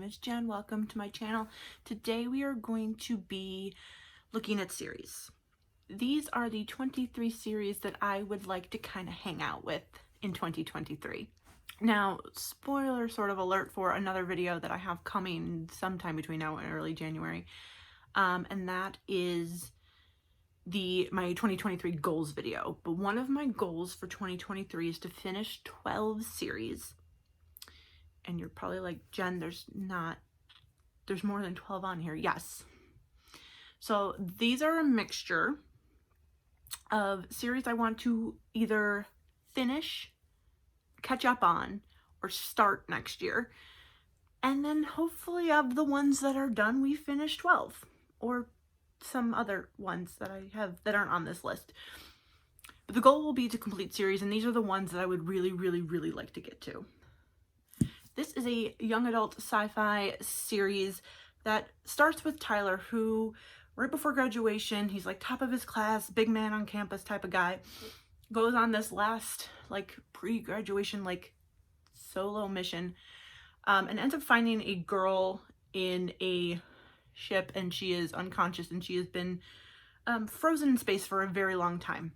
is Jen. Welcome to my channel. Today we are going to be looking at series. These are the 23 series that I would like to kind of hang out with in 2023. Now, spoiler sort of alert for another video that I have coming sometime between now and early January. And that is my 2023 goals video. But one of my goals for 2023 is to finish 12 series. And you're probably like, Jen, there's more than 12 on here. Yes. So these are a mixture of series I want to either finish, catch up on, or start next year. And then hopefully of the ones that are done, we finish 12 or some other ones that I have that aren't on this list. But the goal will be to complete series, and these are the ones that I would really, really, really like to get to. This is a young adult sci-fi series that starts with Tyler, who right before graduation, he's like top of his class, big man on campus type of guy, goes on this last like pre-graduation like solo mission, and ends up finding a girl in a ship, and she is unconscious and she has been frozen in space for a very long time.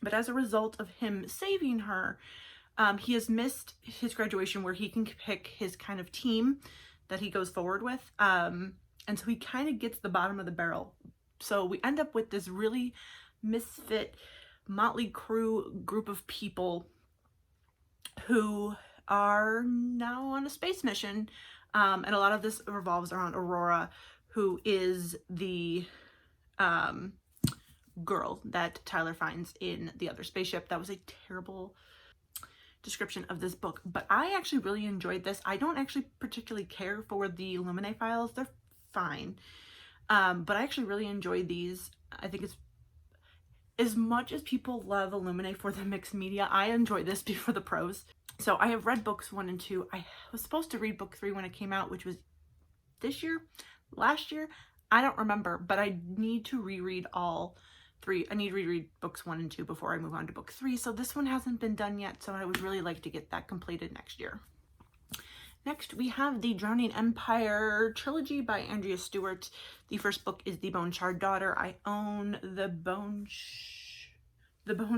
But as a result of him saving her, he has missed his graduation where he can pick his kind of team that he goes forward with. And so he kind of gets the bottom of the barrel. So we end up with this really misfit, motley crew group of people who are now on a space mission. And a lot of this revolves around Aurora, who is the girl that Tyler finds in the other spaceship. That was a terrible description of this book, but I actually really enjoyed this. I don't actually particularly care for the Illuminae files. They're fine. But I actually really enjoyed these. I think it's, as much as people love Illuminae for the mixed media, I enjoy this for the prose. So I have read books 1 and 2. I was supposed to read book 3 when it came out, which was this year, last year. I don't remember, but I need to reread all 3. I need to reread books 1 and 2 before I move on to book 3. So this one hasn't been done yet, so I would really like to get that completed next year. Next, we have the Drowning Empire trilogy by Andrea Stewart. The first book is The Bone Shard Daughter. I own the Bone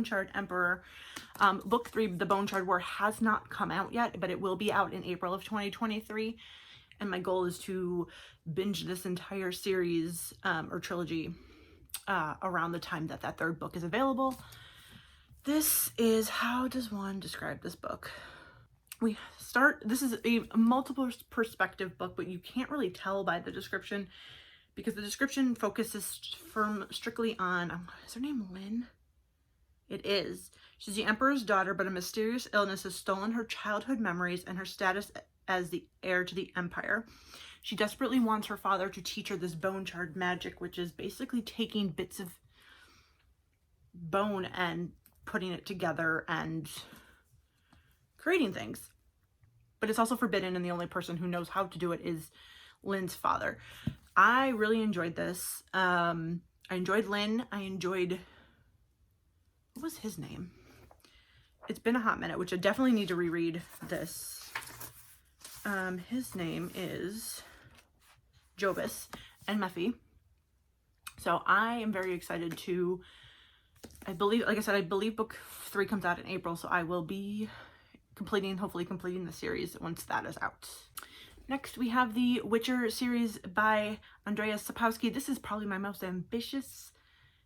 Shard Emperor. Book 3, The Bone Shard War, has not come out yet, but it will be out in April of 2023. And my goal is to binge this entire series or trilogy around the time that that third book is available. This is, how does one describe this book? This is a multiple perspective book, but you can't really tell by the description because the description focuses strictly on, is her name Lynn? It is. She's the Emperor's daughter, but a mysterious illness has stolen her childhood memories and her status as the heir to the Empire. She desperately wants her father to teach her this bone shard magic, which is basically taking bits of bone and putting it together and creating things. But it's also forbidden, and the only person who knows how to do it is Lynn's father. I really enjoyed this. I enjoyed Lynn. I enjoyed, what was his name? It's been a hot minute, which I definitely need to reread this. His name is Jobus and Mephi. So I am very excited to, I believe, like I said, I believe book 3 comes out in April, so I will be hopefully completing the series once that is out. Next, we have the Witcher series by Andrzej Sapkowski. This is probably my most ambitious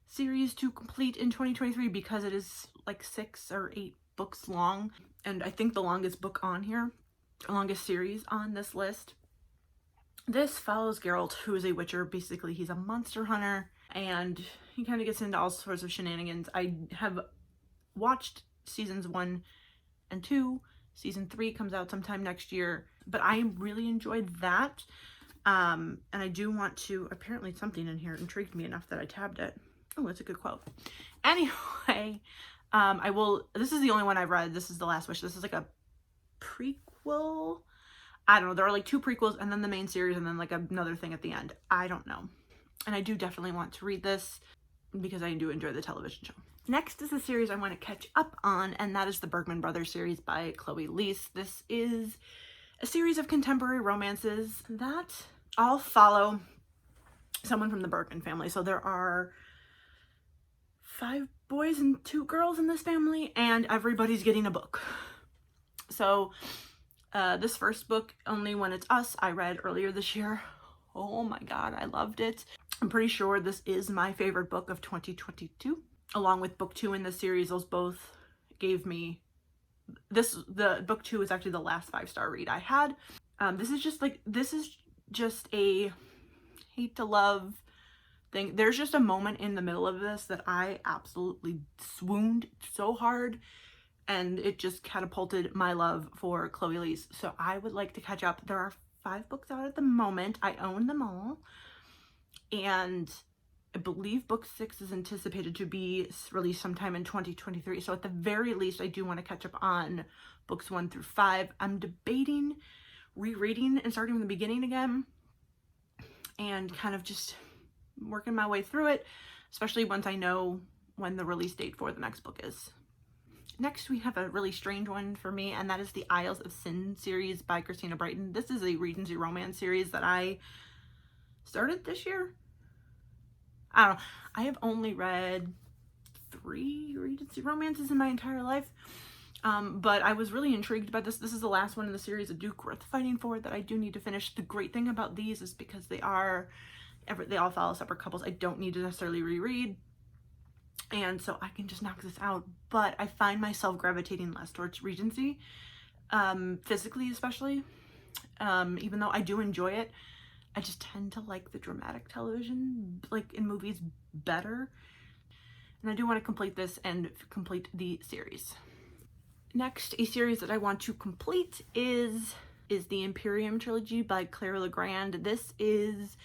series to complete in 2023 because it is like 6 or 8 books long, and I think the longest book on here, longest series on this list. This follows Geralt, who is a witcher. Basically, he's a monster hunter, and he kind of gets into all sorts of shenanigans. I have watched seasons 1 and 2. Season 3 comes out sometime next year, but I really enjoyed that. And I do want to, apparently something in here intrigued me enough that I tabbed it. Oh, that's a good quote. Anyway, this is the only one I've read. This is The Last Wish. This is like a prequel. I don't know. There are like 2 prequels and then the main series and then like another thing at the end. I don't know. And I do definitely want to read this because I do enjoy the television show. Next is a series I want to catch up on, and that is the Bergman Brothers series by Chloe Leese. This is a series of contemporary romances that all follow someone from the Bergman family. So there are 5 boys and 2 girls in this family, and everybody's getting a book. So this first book, Only When It's Us, I read earlier this year. Oh my god, I loved it. I'm pretty sure this is my favorite book of 2022. Along with book 2 in the series, those both gave me the book 2 is actually the last 5-star read I had. This is just a hate to love thing. There's just a moment in the middle of this that I absolutely swooned so hard, and it just catapulted my love for Chloe Lees. So I would like to catch up. There are 5 books out at the moment. I own them all, and I believe book 6 is anticipated to be released sometime in 2023. So at the very least, I do want to catch up on books 1 through 5. I'm debating rereading and starting from the beginning again and kind of just working my way through it, especially once I know when the release date for the next book is. Next, we have a really strange one for me, and that is the Isles of Sin series by Christina Brighton. This is a Regency romance series that I started this year. I don't know. I have only read 3 Regency romances in my entire life, but I was really intrigued by this. This is the last one in the series, a Duke worth fighting for, that I do need to finish. The great thing about these is because they all follow separate couples, I don't need to necessarily reread, and so I can just knock this out. But I find myself gravitating less towards Regency, physically especially, even though I do enjoy it. I just tend to like the dramatic television, like in movies, better. And I do want to complete this and complete the series. Next, a series that I want to complete is the Imperium trilogy by Claire Legrand. This is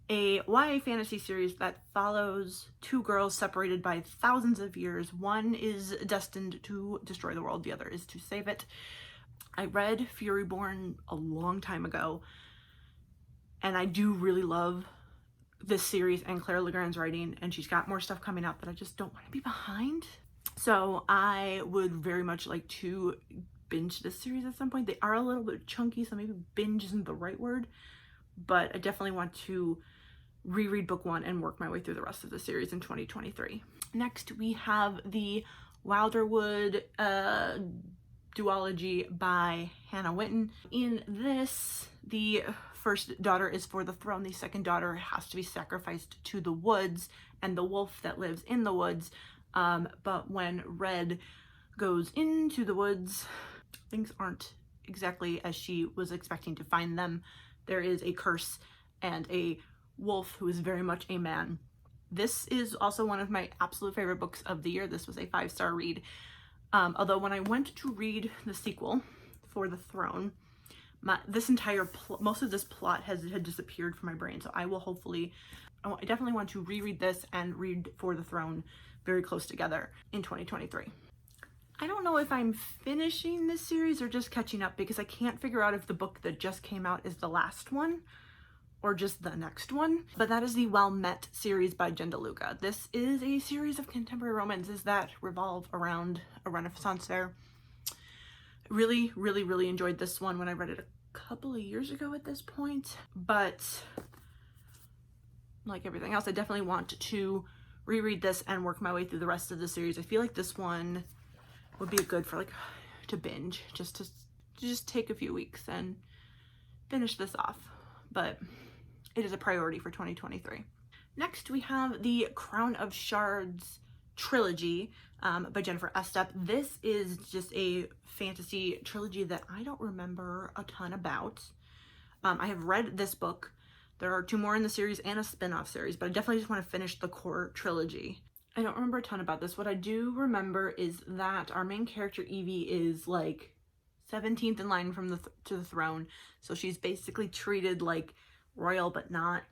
a YA fantasy series that follows 2 girls separated by thousands of years. One is destined to destroy the world, the other is to save it. I read Furyborn a long time ago, and I do really love this series and Claire Legrand's writing, and she's got more stuff coming out that I just don't want to be behind. So I would very much like to binge this series at some point. They are a little bit chunky, so maybe binge isn't the right word, but I definitely want to reread book 1 and work my way through the rest of the series in 2023. Next, we have the Wilderwood duology by Hannah Winton. In this, the first daughter is for the throne. The second daughter has to be sacrificed to the woods and the wolf that lives in the woods. But when Red goes into the woods, things aren't exactly as she was expecting to find them. There is a curse and a wolf who is very much a man. This is also one of my absolute favorite books of the year. This was a 5-star read. Although when I went to read the sequel, For the Throne, most of this plot had disappeared from my brain. So I definitely want to reread this and read For the Throne very close together in 2023. I don't know if I'm finishing this series or just catching up, because I can't figure out if the book that just came out is the last one or just the next one. But that is the Well Met series by Jen DeLuca. This is a series of contemporary romances that revolve around a Renaissance fair. Really, really, really enjoyed this one when I read it a couple of years ago at this point. But like everything else, I definitely want to reread this and work my way through the rest of the series. I feel like this one would be good for to binge, just to take a few weeks and finish this off. But it is a priority for 2023. Next, we have the Crown of Shards trilogy by Jennifer Estep. This is just a fantasy trilogy that I don't remember a ton about. I have read this book. There are 2 more in the series and a spin-off series, but I definitely just want to finish the core trilogy. I don't remember a ton about this. What I do remember is that our main character, Evie, is like 17th in line from to the throne. So she's basically treated like royal, but not.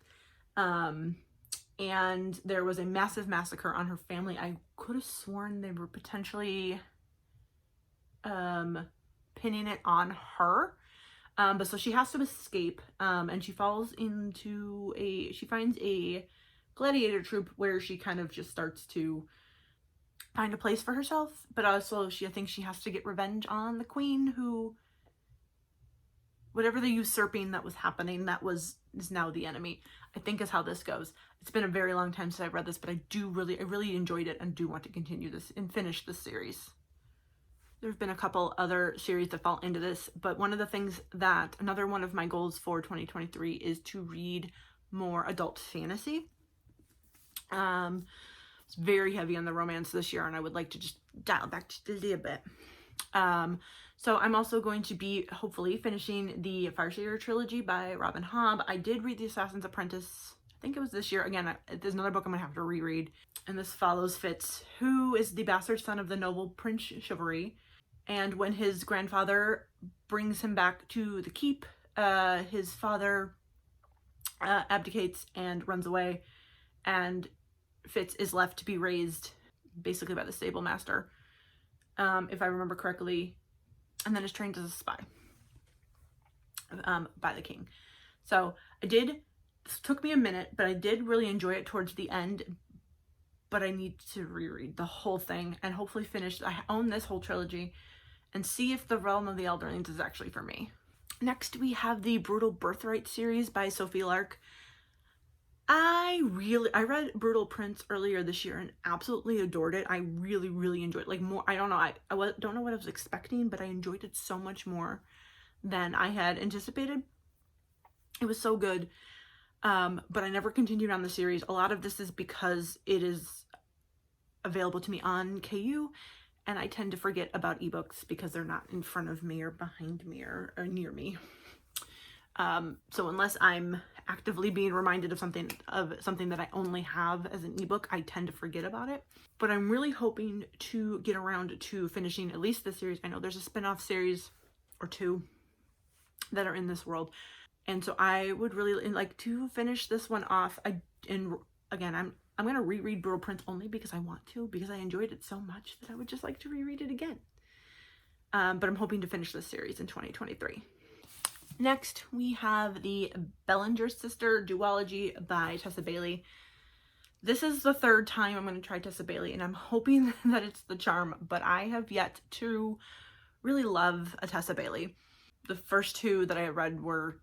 And there was a massive massacre on her family. I could have sworn they were potentially pinning it on her. But so she has to escape, and she falls into she finds a gladiator troupe where she kind of just starts to find a place for herself, but also I think she has to get revenge on the queen who whatever the usurping that was happening is now the enemy, I think is how this goes. It's been a very long time since I've read this, but I really enjoyed it and do want to continue this and finish this series. There have been a couple other series that fall into this, but one of the things that, another one of my goals for 2023 is to read more adult fantasy. It's very heavy on the romance this year, and I would like to just dial back just a little bit. So I'm also going to be hopefully finishing the Farseer trilogy by Robin Hobb. I did read The Assassin's Apprentice, I think it was this year. Again, there's another book I'm gonna have to reread. And this follows Fitz, who is the bastard son of the noble Prince Chivalry. And when his grandfather brings him back to the keep, his father abdicates and runs away, and Fitz is left to be raised basically by the stable master, if I remember correctly, and then is trained as a spy by the king. So this took me a minute, but I did really enjoy it towards the end, but I need to reread the whole thing and hopefully finish. I own this whole trilogy and see if the Realm of the Elderlings is actually for me. Next, we have the Brutal Birthright series by Sophie Lark. I read Brutal Prince earlier this year and absolutely adored it. I really enjoyed it. Like, more, I don't know, I don't know what I was expecting, but I enjoyed it so much more than I had anticipated. It was so good. But I never continued on the series. A lot of this is because it is available to me on KU, and I tend to forget about ebooks because they're not in front of me or behind me or near me. So unless I'm actively being reminded of something that I only have as an ebook, I tend to forget about it. But I'm really hoping to get around to finishing at least this series. I know there's a spin-off series or two that are in this world, and so I would really like to finish this one off. And again, I'm gonna reread Brutal Prince only because I want to, because I enjoyed it so much that I would just like to reread it again. But I'm hoping to finish this series in 2023. Next, we have the Bellinger Sister duology by Tessa Bailey. This is the third time I'm going to try Tessa Bailey, and I'm hoping that it's the charm, but I have yet to really love a Tessa Bailey. The first two that I read were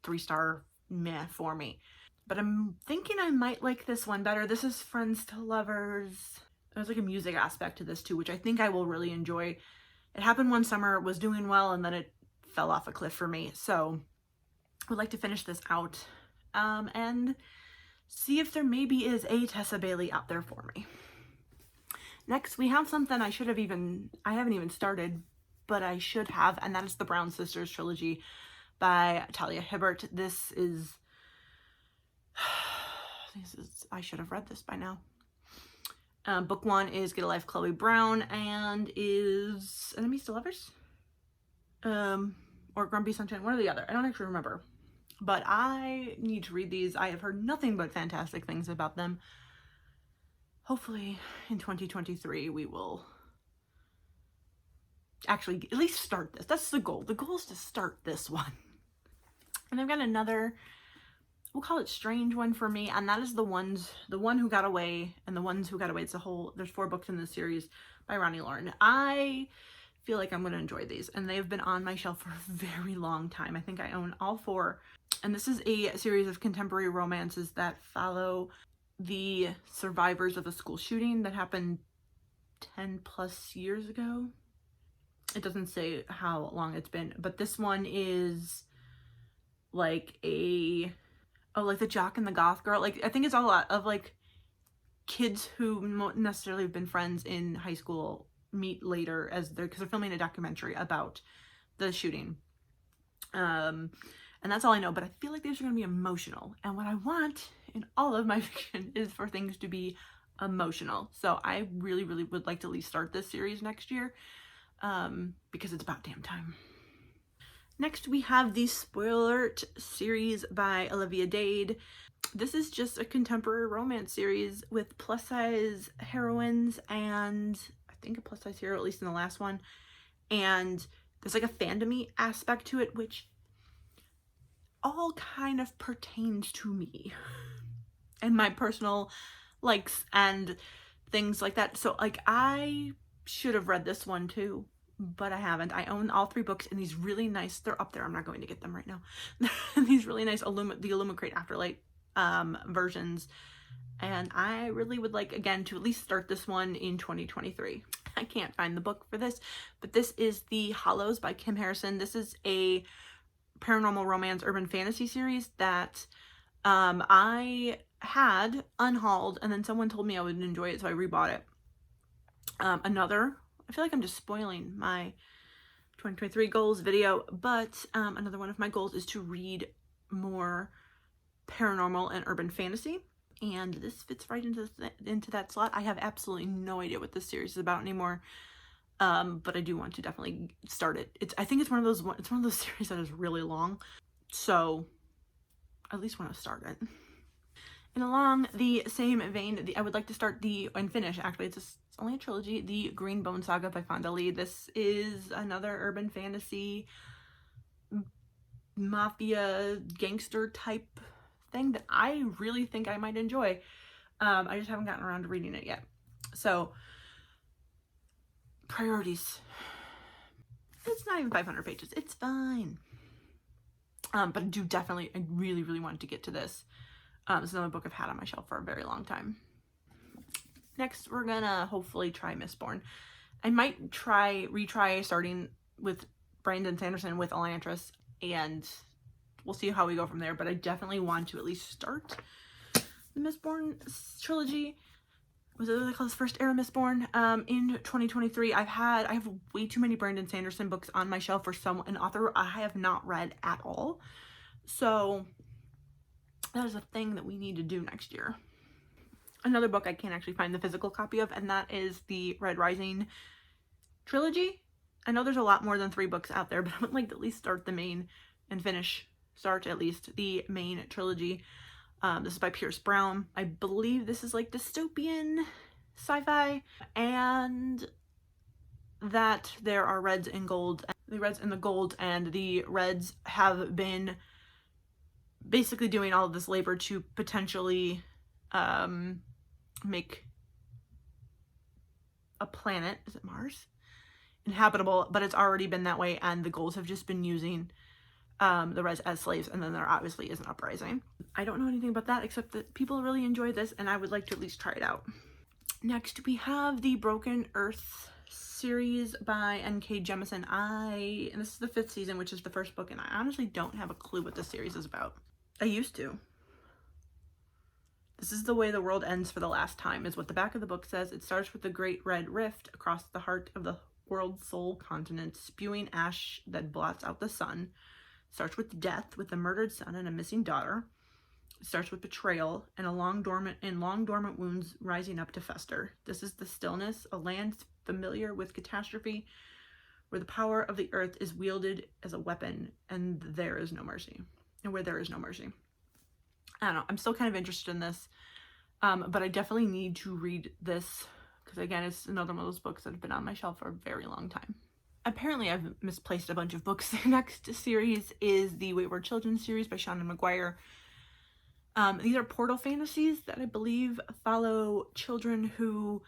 3-star meh for me, but I'm thinking I might like this one better. This is Friends to Lovers. There's like a music aspect to this too, which I think I will really enjoy. It happened one summer, was doing well, and then it fell off a cliff for me. So I would like to finish this out and see if there maybe is a Tessa Bailey out there for me. Next, we have something I haven't even started, but I should have, and that is the Brown Sisters trilogy by Talia Hibbert. This is, I should have read this by now. Book one is Get a Life, Chloe Brown, and is Enemies to Lovers? Or Grumpy Sunshine, one or the other. I don't actually remember. But I need to read these. I have heard nothing but fantastic things about them. Hopefully in 2023 we will actually at least start this. That's the goal. The goal is to start this one. And I've got another, we'll call it strange one for me, and that is The One Who Got Away and The Ones Who Got Away. There's 4 books in this series by Ronnie Lauren. I feel like I'm going to enjoy these, and they've been on my shelf for a very long time. I think I own all 4. And this is a series of contemporary romances that follow the survivors of a school shooting that happened 10 plus years ago. It doesn't say how long it's been, but this one is like like the jock and the goth girl. Like, I think it's a lot of like kids who not necessarily have been friends in high school meet later because they're filming a documentary about the shooting. And that's all I know, but I feel like these are going to be emotional, and what I want in all of my fiction is for things to be emotional. So I really would like to at least start this series next year, because it's about damn time. Next, we have the Spoiler Alert series by Olivia Dade. This is just a contemporary romance series with plus-size heroines, and I think a plus-size hero, at least in the last one. And there's like a fandom-y aspect to it, which all kind of pertains to me and my personal likes and things like that. So like, I should have read this one too, but I haven't. I own all 3 books in these really nice, they're up there, I'm not going to get them right now. These really nice the Illumicrate Afterlight versions. And I really would like, again, to at least start this one in 2023. I can't find the book for this, but this is The Hollows by Kim Harrison. This is a paranormal romance urban fantasy series that I had unhauled, and then someone told me I would enjoy it, so I rebought it. I feel like I'm just spoiling my 2023 goals video, but another one of my goals is to read more paranormal and urban fantasy, and this fits right into that slot. I have absolutely no idea what this series is about anymore, but I do want to definitely start it. I think it's one of those series that is really long, so I at least want to start it. And along the same vein, I would like to start and finish, actually, it's only a trilogy, the Green Bone Saga by Fonda Lee. This is another urban fantasy, mafia, gangster type thing that I really think I might enjoy. I just haven't gotten around to reading it yet. So, priorities. It's not even 500 pages. It's fine. But I really, really wanted to get to this. This is another book I've had on my shelf for a very long time. Next, we're gonna hopefully try Mistborn. I might retry starting with Brandon Sanderson with Elantris, and we'll see how we go from there, but I definitely want to at least start the Mistborn trilogy. Was it what they call this, First Era Mistborn? In 2023, I have way too many Brandon Sanderson books on my shelf for an author I have not read at all. So that is a thing that we need to do next year. Another book I can't actually find the physical copy of, and that is the Red Rising trilogy. I know there's a lot more than 3 books out there, but I would like to at least start the main and start at least the main trilogy. This is by Pierce Brown. I believe this is like dystopian sci-fi, and that there are reds and gold. The reds and the gold, and the reds have been basically doing all of this labor to potentially make a planet, is it Mars? Inhabitable, but it's already been that way, and the golds have just been using the reds as slaves, and then there obviously is an uprising. I don't know anything about that except that people really enjoy this, and I would like to at least try it out. Next, we have the Broken Earth series by N.K. Jemisin. And this is the 5th season, which is the first book, and I honestly don't have a clue what this series is about. I used to. This is the way the world ends for the last time, is what the back of the book says. It starts with the Great Red Rift across the heart of the world's sole continent, spewing ash that blots out the sun. It starts with death, with a murdered son and a missing daughter. It starts with betrayal and long dormant wounds rising up to fester. This is the stillness, a land familiar with catastrophe, where the power of the earth is wielded as a weapon, and there is no mercy. And where there is no mercy. I don't know. I'm still kind of interested in this, but I definitely need to read this because, again, it's another one of those books that have been on my shelf for a very long time. Apparently, I've misplaced a bunch of books. The next series is the Wayward Children series by Shauna McGuire. These are portal fantasies that I believe follow children who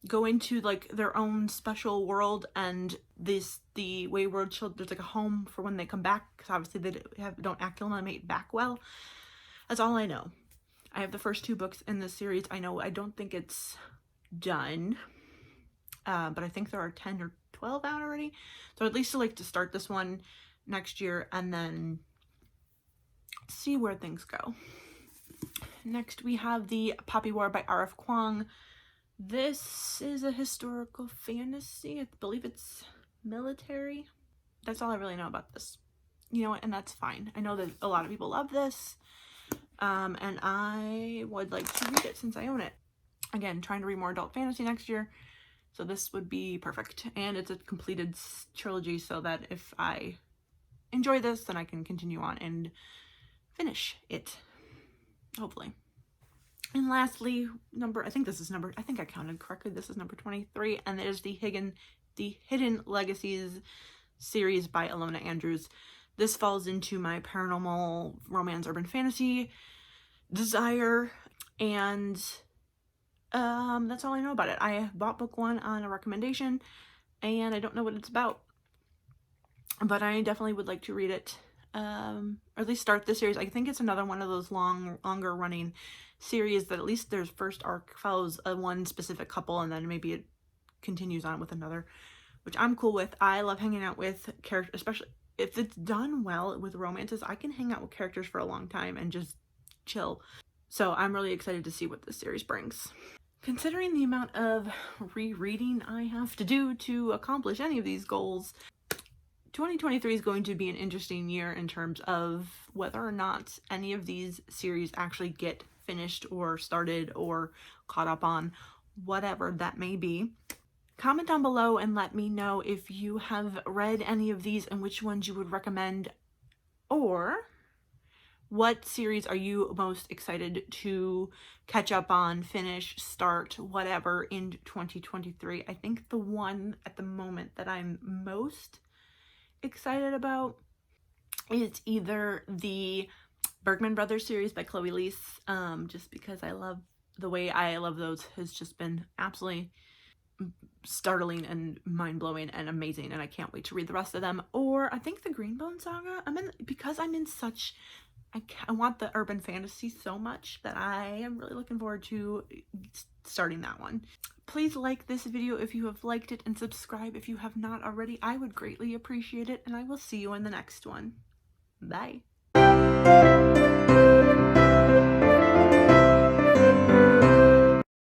go into like their own special world, and the wayward children, there's like a home for when they come back, because obviously they don't acclimate back well. That's all I know. I have the first 2 books in this series. I don't think it's done, but I think there are 10 or 12 out already, so at least I like to start this one next year and then see where things go. Next, we have the Poppy War by R.F. Kuang. This is a historical fantasy. I believe it's military. That's all I really know about this. You know what? And that's fine. I know that a lot of people love this. And I would like to read it since I own it. Again, trying to read more adult fantasy next year. So this would be perfect. And it's a completed trilogy, so that if I enjoy this, then I can continue on and finish it. Hopefully. And lastly, I think I counted correctly, this is number 23, and it is the Hidden Legacies series by Alona Andrews. This falls into my paranormal romance urban fantasy desire, and that's all I know about it. I bought book 1 on a recommendation, and I don't know what it's about, but I definitely would like to read it, or at least start the series. I think it's another one of those longer running series that at least there's first arc follows one specific couple, and then maybe it continues on with another, which I'm cool with. I love hanging out with characters, especially if it's done well with romances. I can hang out with characters for a long time and just chill. So I'm really excited to see what this series brings. Considering the amount of rereading I have to do to accomplish any of these goals, 2023 is going to be an interesting year in terms of whether or not any of these series actually get finished or started or caught up on, whatever that may be. Comment down below and let me know if you have read any of these and which ones you would recommend, or what series are you most excited to catch up on, finish, start, whatever in 2023. I think the one at the moment that I'm most excited about is either the Bergman Brothers series by Chloe Leese, just because I love the way I love those has just been absolutely startling and mind-blowing and amazing, and I can't wait to read the rest of them. Or I think the Greenbone Saga. Because I'm in such, I want the urban fantasy so much that I am really looking forward to starting that one. Please like this video if you have liked it, and subscribe if you have not already. I would greatly appreciate it, and I will see you in the next one. Bye.